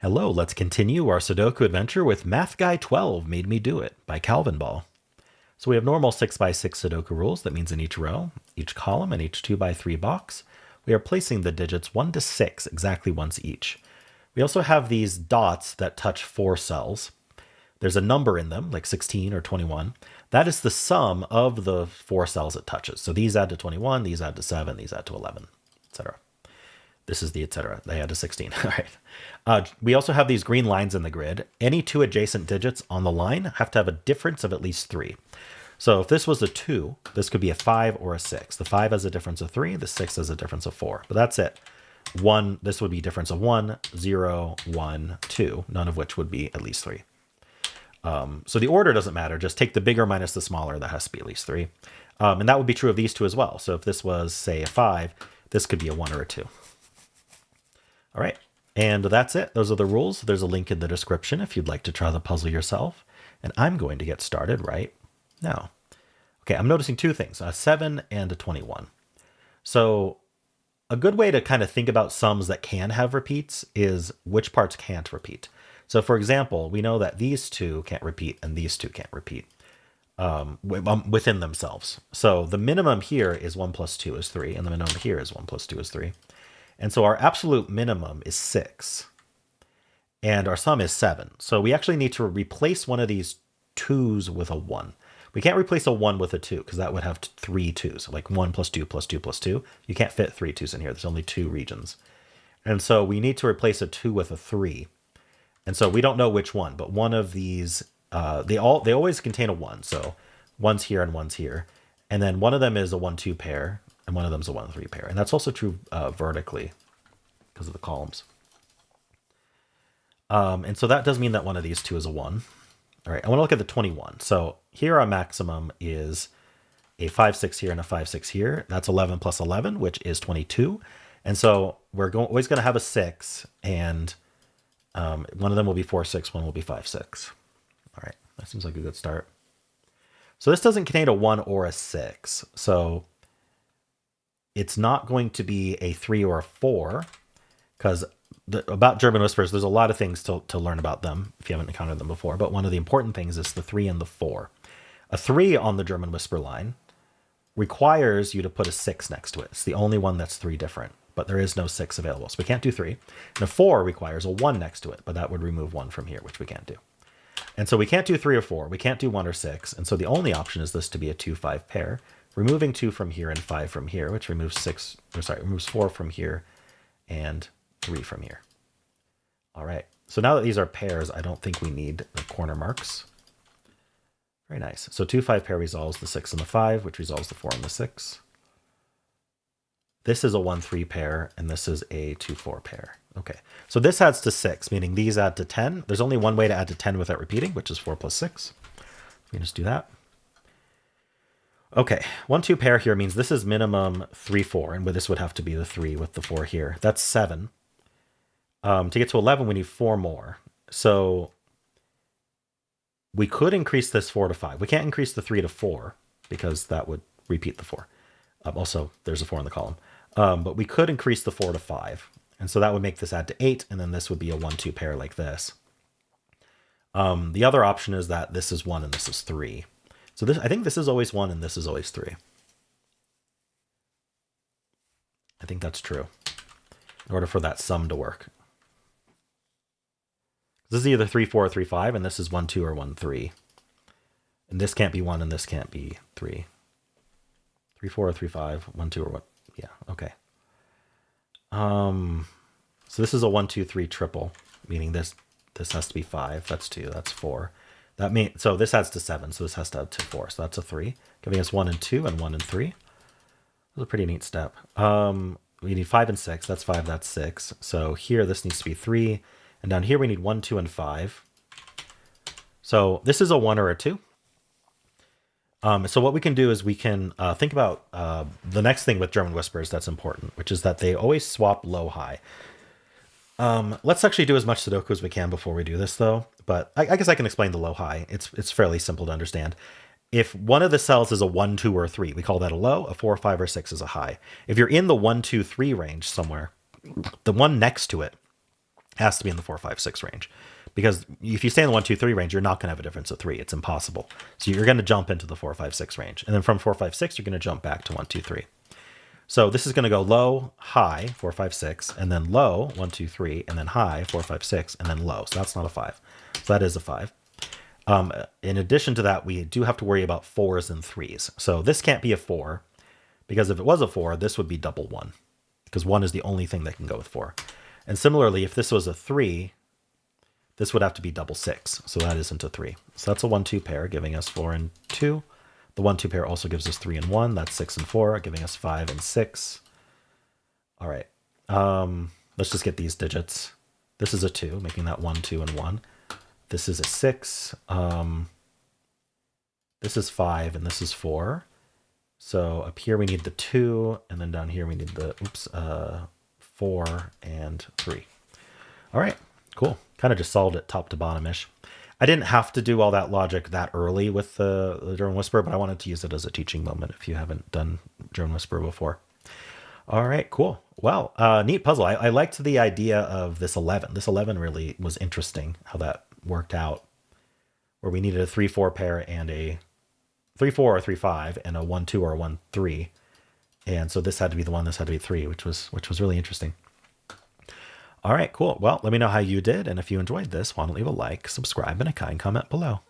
Hello, let's continue our Sudoku adventure with Math Guy 12 Made Me Do It by Calvinball. So we have normal 6x6 Sudoku rules. That means in each row, each column, and each 2x3 box, we are placing the digits 1 to 6 exactly once each. We also have these dots that touch 4 cells. There's a number in them, like 16 or 21. That is the sum of the 4 cells it touches. So these add to 21, these add to 7, these add to 11, etc. This is the etc. They add to 16. All right. We also have these green lines in the grid. Any 2 adjacent digits on the line have to have a difference of at least 3. So if this was a 2, this could be a 5 or a 6. The 5 has a difference of 3. The 6 has a difference of 4. But that's it. 1, this would be difference of 1, 0, 1, 2, none of which would be at least 3. So the order doesn't matter. Just take the bigger minus the smaller. That has to be at least 3. And that would be true of these two as well. So if this was, say, a 5, this could be a 1 or a 2. All right, and that's it. Those are the rules. There's a link in the description if you'd like to try the puzzle yourself. And I'm going to get started right now. Okay, I'm noticing 2 things, a 7 and a 21. So a good way to kind of think about sums that can have repeats is which parts can't repeat. So for example, we know that these 2 can't repeat and these 2 can't repeat within themselves. So the minimum here is 1 plus 2 is 3, and the minimum here is 1 plus 2 is 3. And so our absolute minimum is 6, and our sum is 7. So we actually need to replace one of these 2's with a 1. We can't replace a 1 with a 2 because that would have 3 2's, like 1 plus 2 plus 2 plus 2. You can't fit 3 2's in here. There's only 2 regions. And so we need to replace a 2 with a 3. And so we don't know which one, but one of these, they always contain a 1. So one's here and one's here. And then one of them is a 1-2 pair, and one of them is a 1-3 pair. And that's also true vertically because of the columns. And so that does mean that one of these 2 is a 1. All right, I want to look at the 21. So here our maximum is a 5, 6 here and a 5, 6 here. That's 11 plus 11, which is 22. And so we're always going to have a 6, and one of them will be 4, 6, one will be 5, 6. All right, that seems like a good start. So this doesn't contain a 1 or a 6. So it's not going to be a 3 or a 4, because about German whispers, there's a lot of things to learn about them if you haven't encountered them before. But one of the important things is the 3 and the 4. A 3 on the German whisper line requires you to put a 6 next to it. It's the only one that's 3 different, but there is no 6 available. So we can't do 3. And a 4 requires a 1 next to it, but that would remove 1 from here, which we can't do. And so we can't do 3 or 4. We can't do 1 or 6. And so the only option is this to be a 2-5 pair. Removing 2 from here and 5 from here, which removes 4 from here and 3 from here. All right. So now that these are pairs, I don't think we need the corner marks. Very nice. So 2-5 pair resolves the 6 and the 5, which resolves the 4 and the 6. This is a 1-3 pair, and this is a 2-4 pair. Okay. So this adds to 6, meaning these add to 10. There's only one way to add to 10 without repeating, which is 4 plus 6. We can just do that. Okay, 1-2 pair here means this is minimum 3, 4, and this would have to be the 3 with the 4 here. That's 7. To get to 11, we need 4 more. So we could increase this 4 to 5. We can't increase the 3 to 4 because that would repeat the 4. Also, there's a 4 in the column. But we could increase the 4 to 5. And so that would make this add to 8, and then this would be a 1-2 pair like this. The other option is that this is 1 and this is 3. So I think this is always 1 and this is always 3. I think that's true in order for that sum to work. This is either 3, 4 or 3, 5, and this is 1, 2 or 1, 3. And this can't be 1 and this can't be 3. 3, 4 or 3, 5, 1, 2 or what? Yeah, okay. So this is a 1, 2, 3 triple, meaning this has to be 5. That's 2, that's 4. That means, so this adds to 7, so this has to add to 4. So that's a 3, giving us 1 and 2 and 1 and 3. That's a pretty neat step. We need 5 and 6. That's 5, that's 6. So here this needs to be 3. And down here we need 1, 2, and 5. So this is a 1 or a 2. So what we can do is we can think about the next thing with German whispers that's important, which is that they always swap low-high. Let's actually do as much Sudoku as we can before we do this, though. But I guess I can explain the low-high. It's fairly simple to understand. If one of the cells is a 1, 2, or 3, we call that a low. A 4, 5, or 6 is a high. If you're in the 1, 2, 3 range somewhere, the one next to it Has to be in the 4, 5, 6 range. Because if you stay in the 1, 2, 3 range, you're not going to have a difference of 3. It's impossible. So you're going to jump into the 4, 5, 6 range. And then from 4, 5, 6, you're going to jump back to 1, 2, 3. So this is going to go low, high, 4, 5, 6, and then low, 1, 2, 3, and then high, 4, 5, 6, and then low. So that's not a 5. So that is a 5. In addition to that, we do have to worry about 4s and 3s. So this can't be a 4, because if it was a 4, this would be double 1, because 1 is the only thing that can go with 4. And similarly, if this was a 3, this would have to be double 6. So that isn't a 3. So that's a 1, 2 pair, giving us 4 and 2. The 1, 2 pair also gives us 3 and 1. That's 6 and 4, giving us 5 and 6. All right. Let's just get these digits. This is a 2, making that 1, 2, and 1. This is a 6. This is 5, and this is 4. So up here we need the 2, and then down here we need the 4 and 3. All right, cool. Kind of just solved it top to bottom-ish. I didn't have to do all that logic that early with the German Whisperer, but I wanted to use it as a teaching moment if you haven't done German Whisperer before. All right, cool. Well, neat puzzle. I liked the idea of this 11. This 11 really was interesting, how that worked out, where we needed a 3-4 pair and a 3-4 or 3-5 and a 1-2 or a 1-3. And so this had to be the 1, this had to be 3, which was really interesting. All right, cool. Well, let me know how you did. And if you enjoyed this, why don't leave a like, subscribe, and a kind comment below.